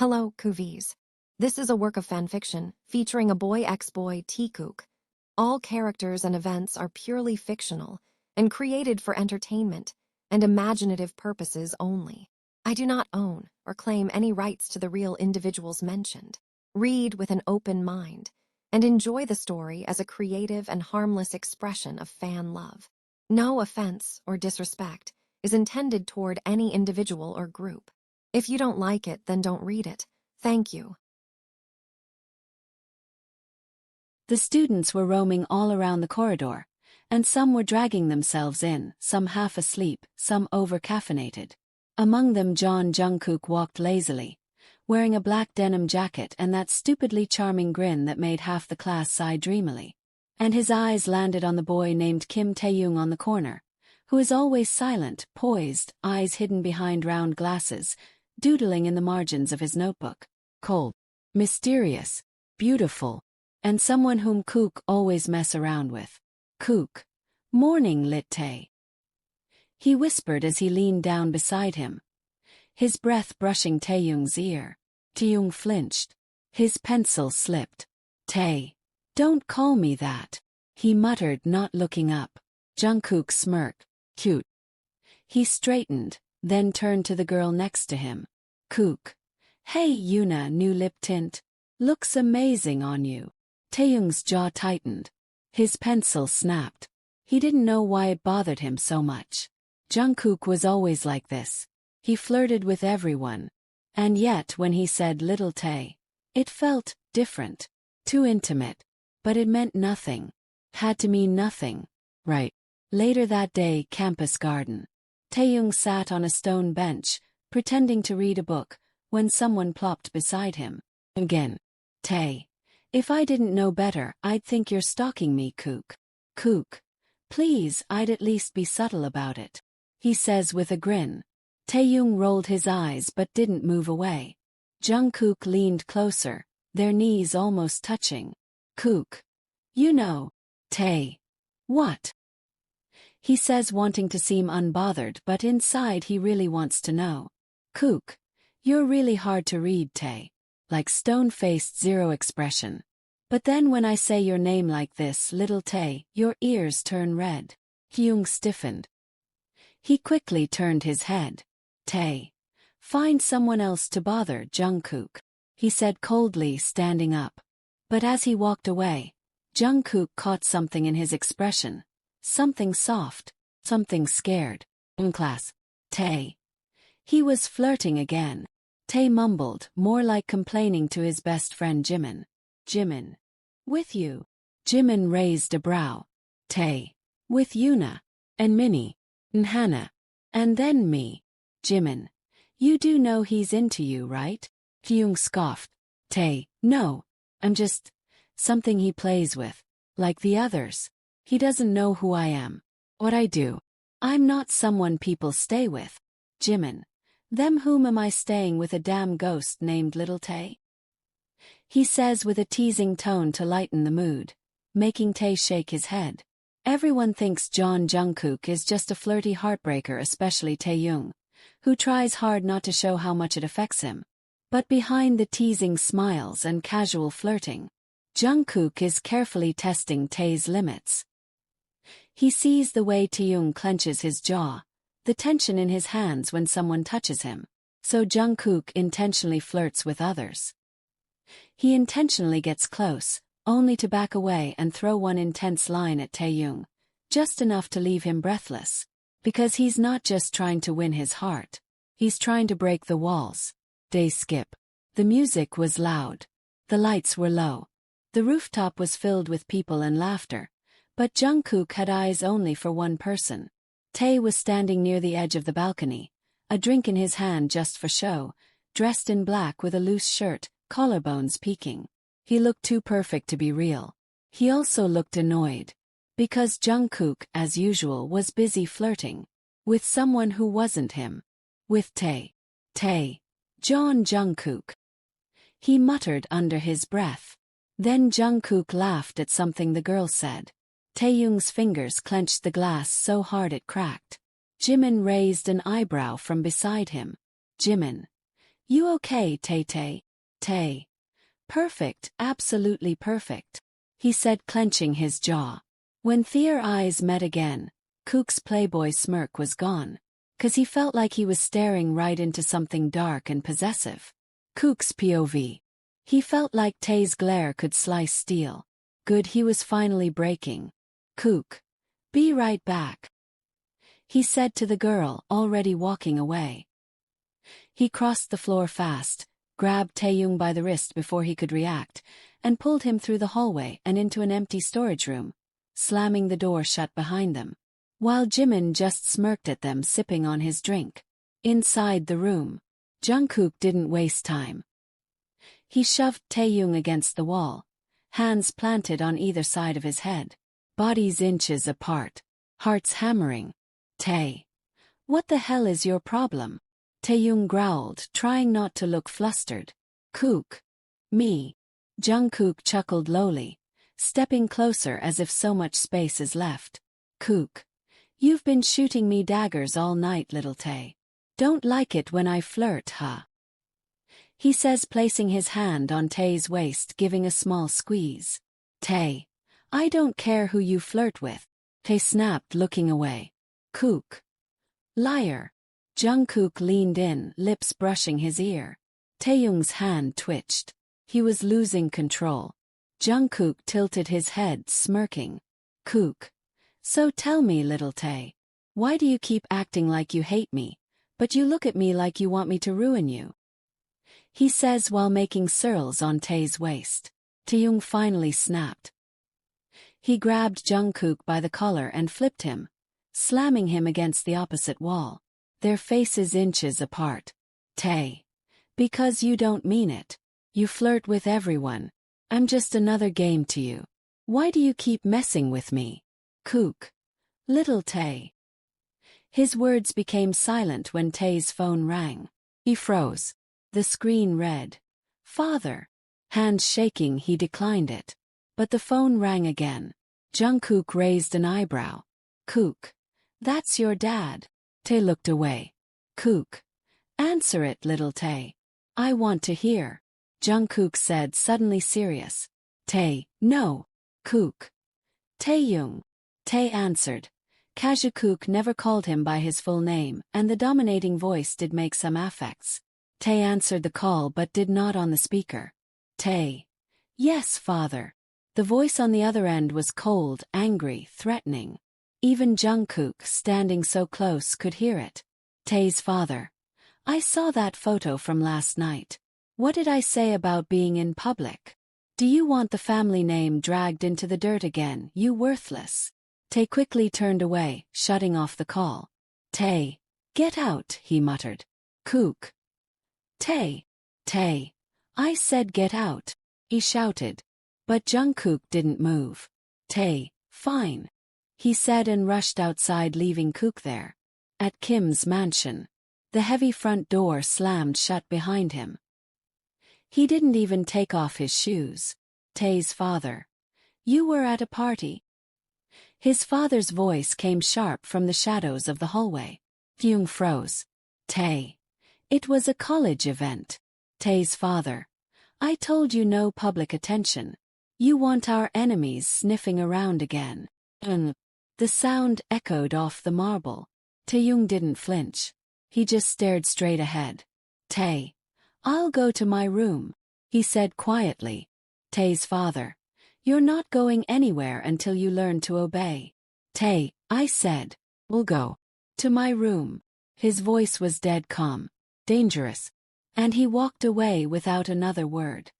Hello, Kuvis. This is a work of fanfiction featuring a boy ex-boy Taekook. All characters and events are purely fictional and created for entertainment and imaginative purposes only. I do not own or claim any rights to the real individuals mentioned. Read with an open mind and enjoy the story as a creative and harmless expression of fan love. No offense or disrespect is intended toward any individual or group. If you don't like it, then don't read it. Thank you. The students were roaming all around the corridor, and some were dragging themselves in, some half asleep, some over-caffeinated. Among them Jungkook walked lazily, wearing a black denim jacket and that stupidly charming grin that made half the class sigh dreamily. And his eyes landed on the boy named Kim Taeyoung on the corner, who is always silent, poised, eyes hidden behind round glasses, doodling in the margins of his notebook. Cold, mysterious, beautiful, and someone whom Kook always mess around with. Kook. Morning, Lit Tae. He whispered as he leaned down beside him, his breath brushing Taeyoung's ear. Taeyoung flinched. His pencil slipped. Tae. Don't call me that, he muttered, not looking up. Jungkook smirked. Cute. He straightened, then turned to the girl next to him. Kook. Hey Yuna, new lip tint. Looks amazing on you. Taeyoung's jaw tightened. His pencil snapped. He didn't know why it bothered him so much. Jungkook was always like this. He flirted with everyone. And yet when he said little Tae, it felt different. Too intimate. But it meant nothing. Had to mean nothing. Right. Later that day, campus garden. Taeyoung sat on a stone bench, pretending to read a book, when someone plopped beside him. Again. Tae. If I didn't know better, I'd think you're stalking me, Kook. Kook. Please, I'd at least be subtle about it, he says with a grin. Taeyoung rolled his eyes but didn't move away. Jungkook leaned closer, their knees almost touching. Kook. You know. Tae. What? He says, wanting to seem unbothered, but inside he really wants to know. Kook. You're really hard to read, Tae. Like stone-faced, zero expression. But then when I say your name like this, little Tae, your ears turn red. Hyung stiffened. He quickly turned his head. Tae. Find someone else to bother, Jungkook, he said coldly, standing up. But as he walked away, Jungkook caught something in his expression. Something soft, something scared. In class. Tae. He was flirting again. Tae mumbled, more like complaining to his best friend Jimin. Jimin. With you. Jimin raised a brow. Tae. With Yuna. And Minnie. And Hannah. And then me. Jimin. You do know he's into you, right? Hyung scoffed. Tae. No. I'm just something he plays with. Like the others. He doesn't know who I am. What I do. I'm not someone people stay with. Jimin. Them whom am I staying with, a damn ghost named Little Tae? He says with a teasing tone to lighten the mood, making Tae shake his head. Everyone thinks Jungkook is just a flirty heartbreaker, especially Taeyoung, who tries hard not to show how much it affects him. But behind the teasing smiles and casual flirting, Jungkook is carefully testing Tae's limits. He sees the way Taeyoung clenches his jaw, the tension in his hands when someone touches him, so Jungkook intentionally flirts with others. He intentionally gets close, only to back away and throw one intense line at Taeyoung, just enough to leave him breathless. Because he's not just trying to win his heart, he's trying to break the walls. Day skip. The music was loud. The lights were low. The rooftop was filled with people and laughter, but Jungkook had eyes only for one person. Tae was standing near the edge of the balcony, a drink in his hand just for show, dressed in black with a loose shirt, collarbones peeking. He looked too perfect to be real. He also looked annoyed. Because Jungkook, as usual, was busy flirting. With someone who wasn't him. With Tae. Tae. Jungkook. He muttered under his breath. Then Jungkook laughed at something the girl said. Taeyoung's fingers clenched the glass so hard it cracked. Jimin raised an eyebrow from beside him. Jimin. You okay, Tay? Tay. Perfect, absolutely perfect, he said, clenching his jaw. When their eyes met again, Kook's Playboy smirk was gone, 'cause he felt like he was staring right into something dark and possessive. Kook's POV. He felt like Tae's glare could slice steel. Good, he was finally breaking. Kook. Be right back, he said to the girl, already walking away. He crossed the floor fast, grabbed Taeyoung by the wrist before he could react, and pulled him through the hallway and into an empty storage room, slamming the door shut behind them, while Jimin just smirked at them sipping on his drink. Inside the room, Jungkook didn't waste time. He shoved Taeyoung against the wall, hands planted on either side of his head, bodies inches apart, hearts hammering. Tae. What the hell is your problem? Taeyoung growled, trying not to look flustered. Kook. Me. Jungkook chuckled lowly, stepping closer as if so much space is left. Kook. You've been shooting me daggers all night, little Tae. Don't like it when I flirt, huh? He says, placing his hand on Tae's waist, giving a small squeeze. Tae. I don't care who you flirt with. Tae snapped, looking away. Kook. Liar. Jungkook leaned in, lips brushing his ear. Taeyoung's hand twitched. He was losing control. Jungkook tilted his head, smirking. Kook. So tell me, little Tae. Why do you keep acting like you hate me, but you look at me like you want me to ruin you? He says while making swirls on Tae's waist. Taeyoung finally snapped. He grabbed Jungkook by the collar and flipped him, slamming him against the opposite wall, their faces inches apart. Tae. Because you don't mean it. You flirt with everyone. I'm just another game to you. Why do you keep messing with me? Kook. Little Tae. His words became silent when Tae's phone rang. He froze. The screen read. Father. Hands shaking, he declined it. But the phone rang again. Jungkook raised an eyebrow. Kook. That's your dad. Tae looked away. Kook. Answer it, little Tae. I want to hear. Jungkook said, suddenly serious. Tae. No. Kook. Taeyoung. Tae answered. Kook never called him by his full name, and the dominating voice did make some affects. Tae answered the call but did not on the speaker. Tae. Yes, father. The voice on the other end was cold, angry, threatening. Even Jungkook, standing so close, could hear it. Tae's father. I saw that photo from last night. What did I say about being in public? Do you want the family name dragged into the dirt again, you worthless? Tae quickly turned away, shutting off the call. Tae. Get out, he muttered. Kook. Tae. Tae. I said get out, he shouted. But Jungkook didn't move. Tae. Fine, he said and rushed outside, leaving Kook there. At Kim's mansion, the heavy front door slammed shut behind him. He didn't even take off his shoes. Tae's father. You were at a party? His father's voice came sharp from the shadows of the hallway. Kyung froze. Tae. It was a college event. Tae's father. I told you, no public attention. You want our enemies sniffing around again. The sound echoed off the marble. Taeyoung didn't flinch. He just stared straight ahead. Tae. I'll go to my room, he said quietly. Tae's father. You're not going anywhere until you learn to obey. Tae, I said. We'll go to my room. His voice was dead calm. Dangerous. And he walked away without another word.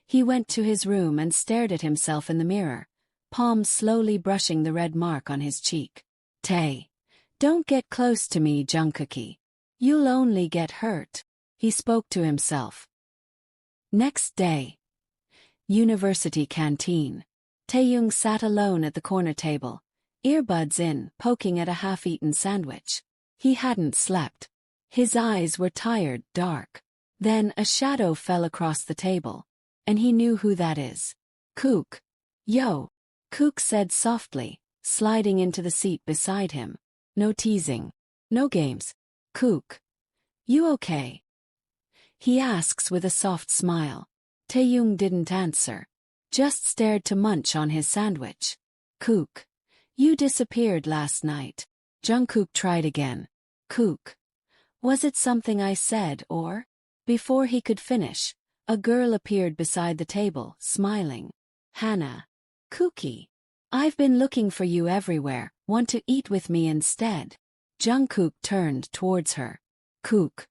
He went to his room and stared at himself in the mirror, palms slowly brushing the red mark on his cheek. Tae. Don't get close to me, Jungkook. You'll only get hurt. He spoke to himself. Next day. University canteen. Taeyoung sat alone at the corner table, earbuds in, poking at a half-eaten sandwich. He hadn't slept. His eyes were tired, dark. Then a shadow fell across the table, and he knew who that is. Kook. Yo. Kook said softly, sliding into the seat beside him. No teasing. No games. Kook. You okay? he asks with a soft smile. Taeyoung didn't answer. Just stared to munch on his sandwich. Kook. You disappeared last night. Jungkook tried again. Kook. Was it something I said or? Before he could finish, a girl appeared beside the table, smiling. Hannah. Kooky. I've been looking for you everywhere, want to eat with me instead? Jungkook turned towards her. Kook.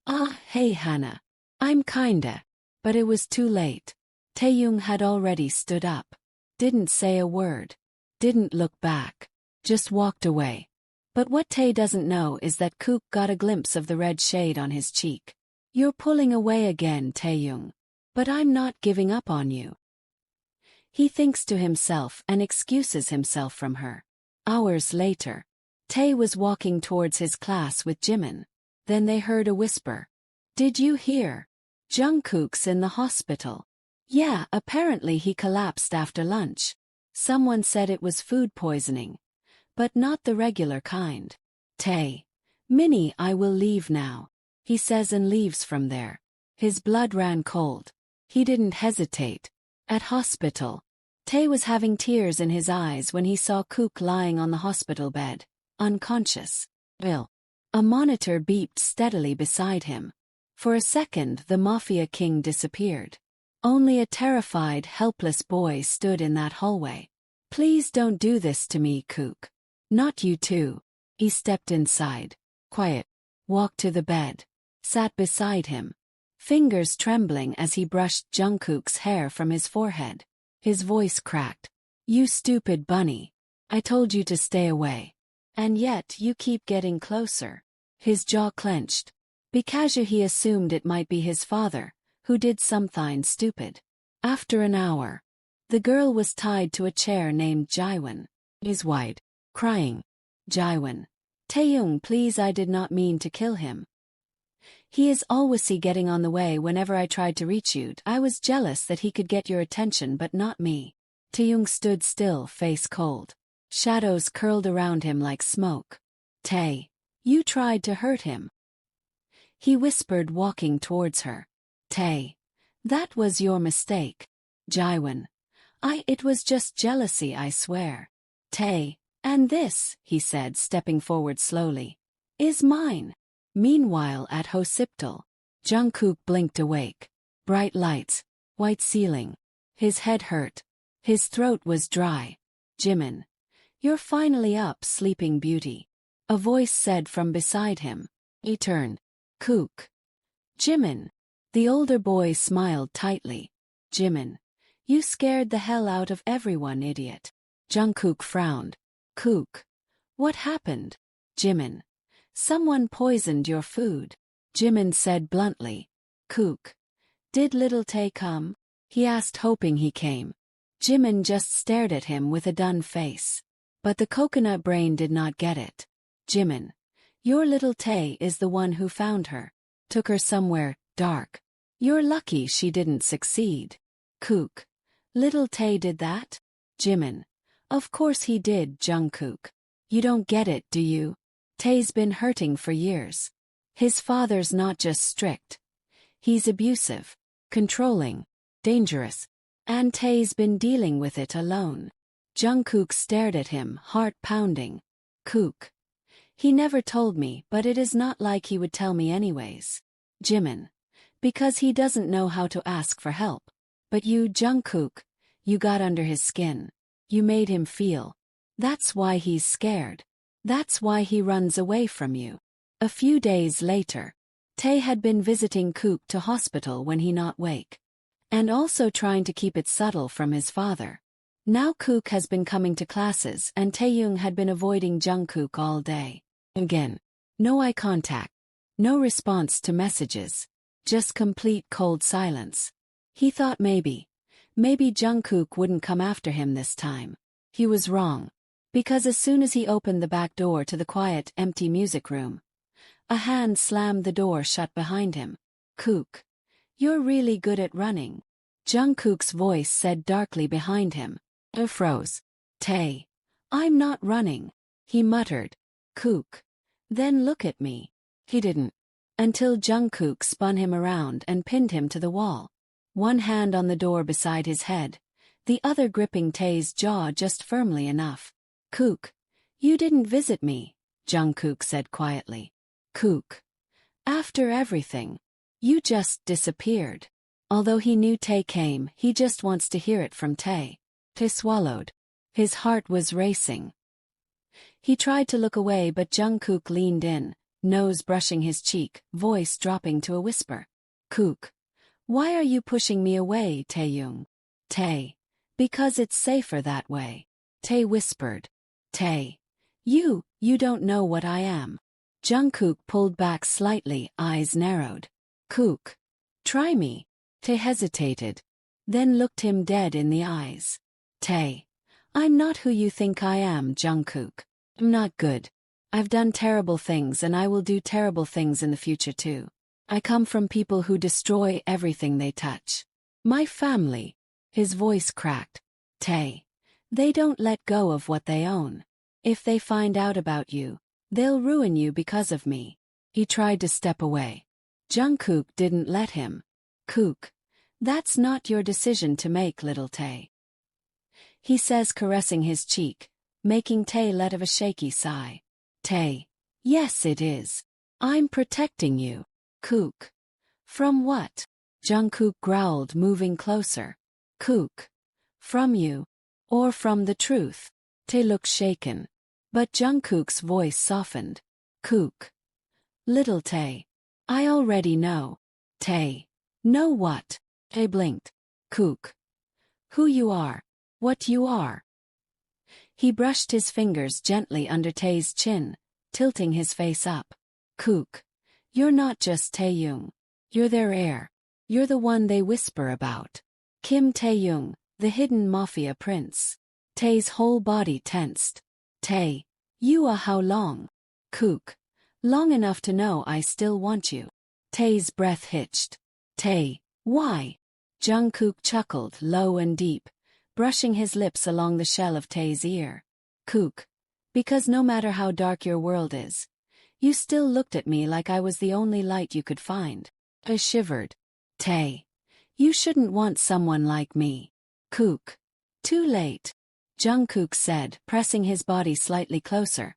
Ah, hey Hannah. I'm kinda. But it was too late. Taeyoung had already stood up. Didn't say a word. Didn't look back. Just walked away. But what Tae doesn't know is that Kook got a glimpse of the red shade on his cheek. You're pulling away again, Taeyoung. But I'm not giving up on you. He thinks to himself and excuses himself from her. Hours later, Tae was walking towards his class with Jimin. Then they heard a whisper. Did you hear? Jungkook's in the hospital. Yeah, apparently he collapsed after lunch. Someone said it was food poisoning. But not the regular kind. Tae. Minnie, I will leave now. He says and leaves from there. His blood ran cold. He didn't hesitate. At hospital. Tae was having tears in his eyes when he saw Kook lying on the hospital bed, unconscious. Ill. A monitor beeped steadily beside him. For a second the Mafia king disappeared. Only a terrified, helpless boy stood in that hallway. Please don't do this to me, Kook. Not you too. He stepped inside. Quiet. Walked to the bed. Sat beside him. Fingers trembling as he brushed Jungkook's hair from his forehead. His voice cracked. You stupid bunny. I told you to stay away. And yet you keep getting closer. His jaw clenched. Because he assumed it might be his father, who did something stupid. After an hour, the girl was tied to a chair named Jiwon. His wide, crying. Jiwon. Taeyoung, please, I did not mean to kill him. He is always getting on the way whenever I tried to reach you. I was jealous that he could get your attention but not me. Taeyoung stood still, face cold. Shadows curled around him like smoke. Tae. You tried to hurt him. He whispered, walking towards her. Tae. That was your mistake. Jiwon. It was just jealousy, I swear. Tae. And this, he said, stepping forward slowly, is mine. Meanwhile at hospital, Jungkook blinked awake. Bright lights, white ceiling. His head hurt. His throat was dry. Jimin. You're finally up, sleeping beauty. A voice said from beside him. He turned. Kook. Jimin. The older boy smiled tightly. Jimin. You scared the hell out of everyone, idiot. Jungkook frowned. Kook. What happened? Jimin. Someone poisoned your food. Jimin said bluntly. Kook. Did little Tae come? He asked, hoping he came. Jimin just stared at him with a done face. But the coconut brain did not get it. Jimin. Your little Tae is the one who found her. Took her somewhere dark. You're lucky she didn't succeed. Kook. Little Tae did that? Jimin. Of course he did, Jungkook. You don't get it, do you? Tae's been hurting for years. His father's not just strict. He's abusive, controlling, dangerous. And Tae's been dealing with it alone. Jungkook stared at him, heart pounding. Kook. He never told me, but it is not like he would tell me anyways. Jimin. Because he doesn't know how to ask for help. But you, Jungkook, you got under his skin. You made him feel. That's why he's scared. That's why he runs away from you. A few days later, Tae had been visiting Kook to hospital when he not wake. And also trying to keep it subtle from his father. Now Kook has been coming to classes and Taeyoung had been avoiding Jungkook all day. Again. No eye contact. No response to messages. Just complete cold silence. He thought maybe Jungkook wouldn't come after him this time. He was wrong. Because as soon as he opened the back door to the quiet, empty music room, a hand slammed the door shut behind him. Kook. You're really good at running. Jungkook's voice said darkly behind him. He froze. Tae. I'm not running. He muttered. Kook. Then look at me. He didn't. until Jungkook spun him around and pinned him to the wall. One hand on the door beside his head, the other gripping Tae's jaw just firmly enough. "Kook, you didn't visit me," Jungkook said quietly. "Kook, after everything, you just disappeared." Although he knew Tae came, he just wants to hear it from Tae. Tae swallowed. His heart was racing. He tried to look away, but Jungkook leaned in, nose brushing his cheek, voice dropping to a whisper. "Kook, why are you pushing me away, Taeyoung?" "Tae, because it's safer that way." Tae whispered. "Tae, you don't know what I am." Jungkook pulled back slightly, eyes narrowed. "Kook, try me." Tae hesitated, then looked him dead in the eyes. "Tae, I'm not who you think I am, Jungkook. I'm not good. I've done terrible things and I will do terrible things in the future too. I come from people who destroy everything they touch. My family." His voice cracked. "Tae, they don't let go of what they own. If they find out about you, they'll ruin you because of me." He tried to step away. Jungkook didn't let him. "Kook, that's not your decision to make, little Tae," he says, caressing his cheek, making Tae let out a shaky sigh. "Tae, yes it is. I'm protecting you." "Kook, from what?" Jungkook growled, moving closer. "Kook, from you, or from the truth?" Tae looked shaken, but Jungkook's voice softened. "Kook, little Tae, I already know." "Tae, know what?" Tae blinked. "Kook, who you are, what you are." He brushed his fingers gently under Tae's chin, tilting his face up. "Kook, you're not just Taeyoung. You're their heir. You're the one they whisper about. Kim Taeyoung, the hidden mafia prince." Tae's whole body tensed. "Tae, you are how long?" "Kook, long enough to know I still want you." Tae's breath hitched. "Tae, why?" Jungkook chuckled low and deep, brushing his lips along the shell of Tae's ear. "Kook, because no matter how dark your world is, you still looked at me like I was the only light you could find." I shivered. "Tae, you shouldn't want someone like me." "Kook, too late," Jungkook said, pressing his body slightly closer,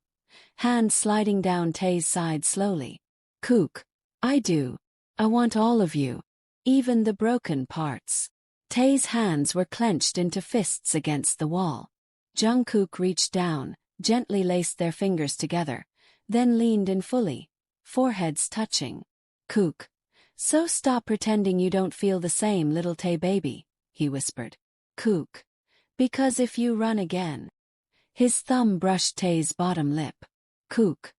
hand sliding down Tae's side slowly. "Kook, I do. I want all of you, even the broken parts." Tae's hands were clenched into fists against the wall. Jungkook reached down, gently laced their fingers together, then leaned in fully, foreheads touching. "Kook, so stop pretending you don't feel the same, little Tae baby," he whispered. "Kook, because if you run again." His thumb brushed Tae's bottom lip. "Kook,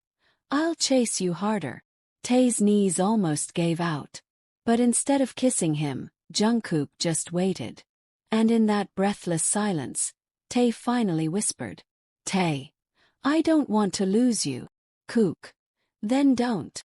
I'll chase you harder." Tae's knees almost gave out. But instead of kissing him, Jungkook just waited. And in that breathless silence, Tae finally whispered. "Tae, I don't want to lose you." "Kook, then don't."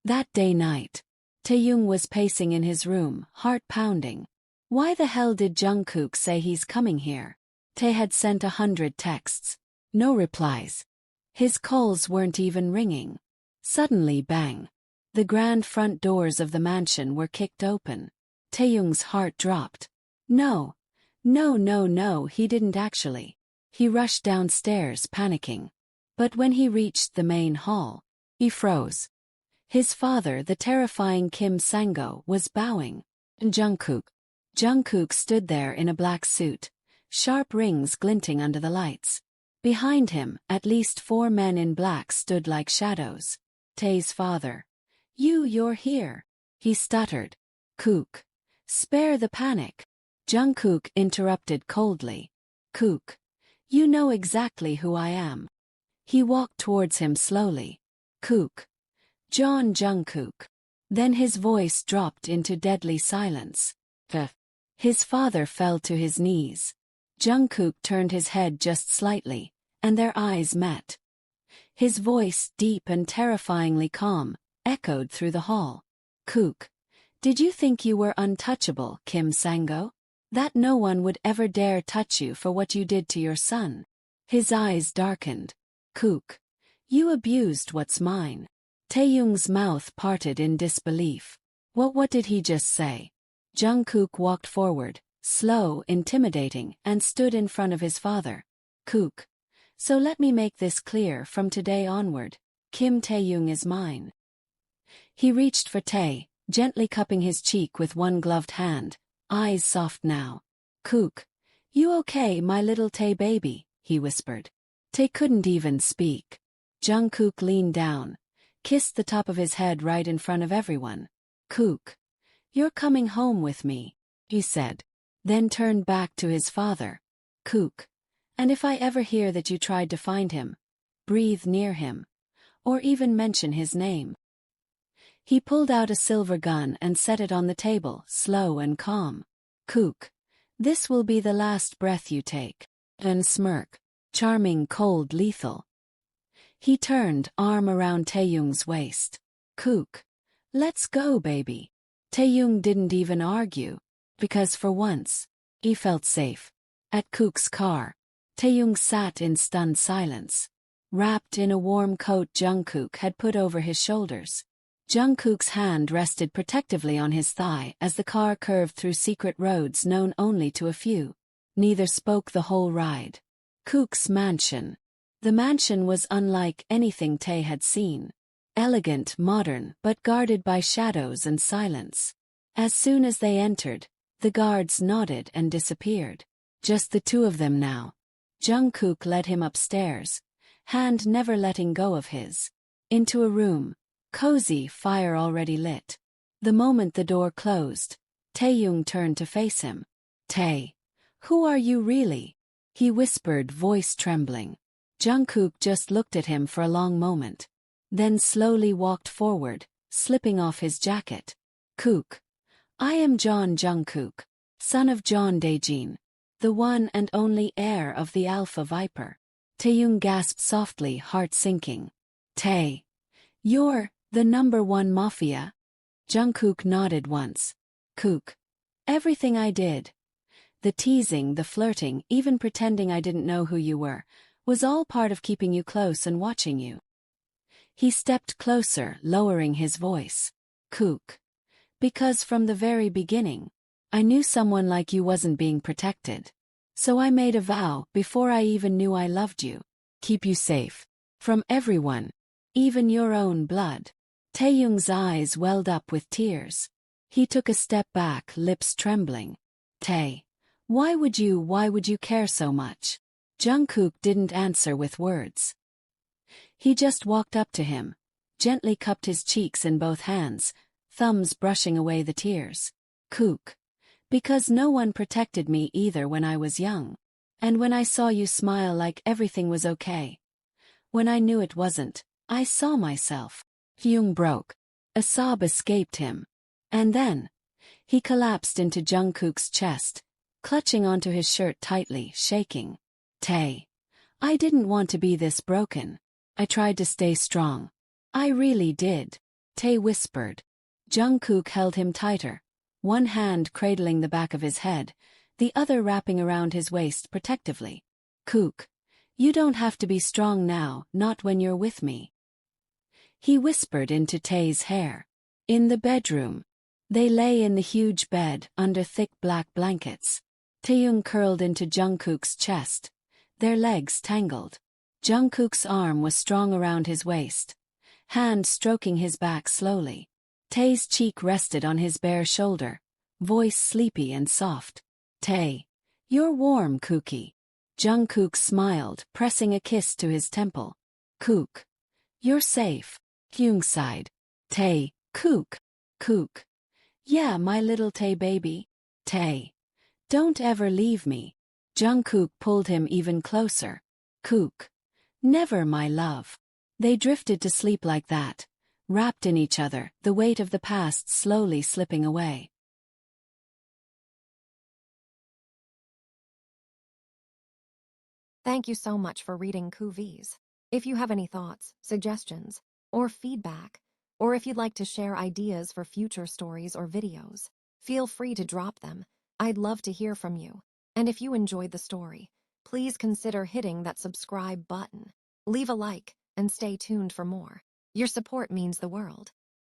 That day night, Taeyoung was pacing in his room, heart pounding. Why the hell did Jungkook say he's coming here? Tae had sent 100 texts. No replies. His calls weren't even ringing. Suddenly, bang. The grand front doors of the mansion were kicked open. Taeyoung's heart dropped. No, he didn't actually. He rushed downstairs, panicking. But when he reached the main hall, he froze. His father, the terrifying Kim Sang-go, was bowing. Jungkook stood there in a black suit, sharp rings glinting under the lights. Behind him, at least 4 men in black stood like shadows. Tae's father. You're here," he stuttered. "Kook, spare the panic." Jungkook interrupted coldly. "Kook, you know exactly who I am." He walked towards him slowly. "Kook. John Jungkook." Then his voice dropped into deadly silence. His father fell to his knees. Jungkook turned his head just slightly, and their eyes met. His voice, deep and terrifyingly calm, echoed through the hall. "Kook, did you think you were untouchable, Kim Sang-go? That no one would ever dare touch you for what you did to your son?" His eyes darkened. "Kook, you abused what's mine. Taeyoung's mouth parted in disbelief. What did he just say? Jungkook walked forward, slow, intimidating, and stood in front of his father. Kook. So let me make this clear, from today onward, Kim Taeyoung is mine. He reached for Tae, gently cupping his cheek with one gloved hand, eyes soft now. Kook. You okay, my little Tae baby? He whispered. Tae couldn't even speak. Jungkook leaned down, kissed the top of his head right in front of everyone. Kook. You're coming home with me, he said, then turned back to his father. Kook. And if I ever hear that you tried to find him, breathe near him, or even mention his name. He pulled out a silver gun and set it on the table, slow and calm. Kook. This will be the last breath you take. And smirk. Charming, cold, lethal. He turned, arm around Taeyoung's waist. Kook. Let's go, baby. Taeyoung didn't even argue, because for once, he felt safe. At Kook's car, Taeyoung sat in stunned silence, wrapped in a warm coat Jungkook had put over his shoulders. Jungkook's hand rested protectively on his thigh as the car curved through secret roads known only to a few. Neither spoke the whole ride. Kook's mansion. The mansion was unlike anything Tae had seen. Elegant, modern, but guarded by shadows and silence. As soon as they entered, the guards nodded and disappeared. Just the two of them now. Jungkook led him upstairs, hand never letting go of his. Into a room, cozy, fire already lit. The moment the door closed, Taeyoung turned to face him. Tae. Who are you really? He whispered, voice trembling. Jungkook just looked at him for a long moment, then slowly walked forward, slipping off his jacket. Kook. I am John Jungkook, son of John Daejin, the one and only heir of the Alpha Viper. Taeyoung gasped softly, heart sinking. Tae. You're the #1 MAFIA? Jungkook nodded once. Kook. Everything I did. The teasing, the flirting, even pretending I didn't know who you were, was all part of keeping you close and watching you. He stepped closer, lowering his voice. Kook. Because from the very beginning, I knew someone like you wasn't being protected. So I made a vow, before I even knew I loved you. Keep you safe. From everyone. Even your own blood. Taeyoung's eyes welled up with tears. He took a step back, lips trembling. Tae. Why would you care so much? Jungkook didn't answer with words. He just walked up to him, gently cupped his cheeks in both hands, thumbs brushing away the tears. Kook. Because no one protected me either when I was young. And when I saw you smile like everything was okay. When I knew it wasn't, I saw myself. Hyung broke. A sob escaped him. And then, he collapsed into Jungkook's chest, clutching onto his shirt tightly, shaking. Tae. I didn't want to be this broken. I tried to stay strong. I really did. Tae whispered. Jungkook held him tighter, one hand cradling the back of his head, the other wrapping around his waist protectively. Kook. You don't have to be strong now, not when you're with me. He whispered into Tae's hair. In the bedroom. They lay in the huge bed, under thick black blankets. Taeyoung curled into Jungkook's chest, their legs tangled. Jungkook's arm was strong around his waist, hand stroking his back slowly. Tae's cheek rested on his bare shoulder, voice sleepy and soft. Tae. You're warm, Kookie. Jungkook smiled, pressing a kiss to his temple. Kook. You're safe. Hyung sighed. Tae. Kook. Kook. Yeah, my little Tae baby. Tae. Don't ever leave me. Jungkook pulled him even closer. Kook. Never, my love. They drifted to sleep like that, wrapped in each other, the weight of the past slowly slipping away. Thank you so much for reading Kuvi's. If you have any thoughts, suggestions, or feedback, or if you'd like to share ideas for future stories or videos, feel free to drop them. I'd love to hear from you. And if you enjoyed the story, please consider hitting that subscribe button. Leave a like, and stay tuned for more. Your support means the world.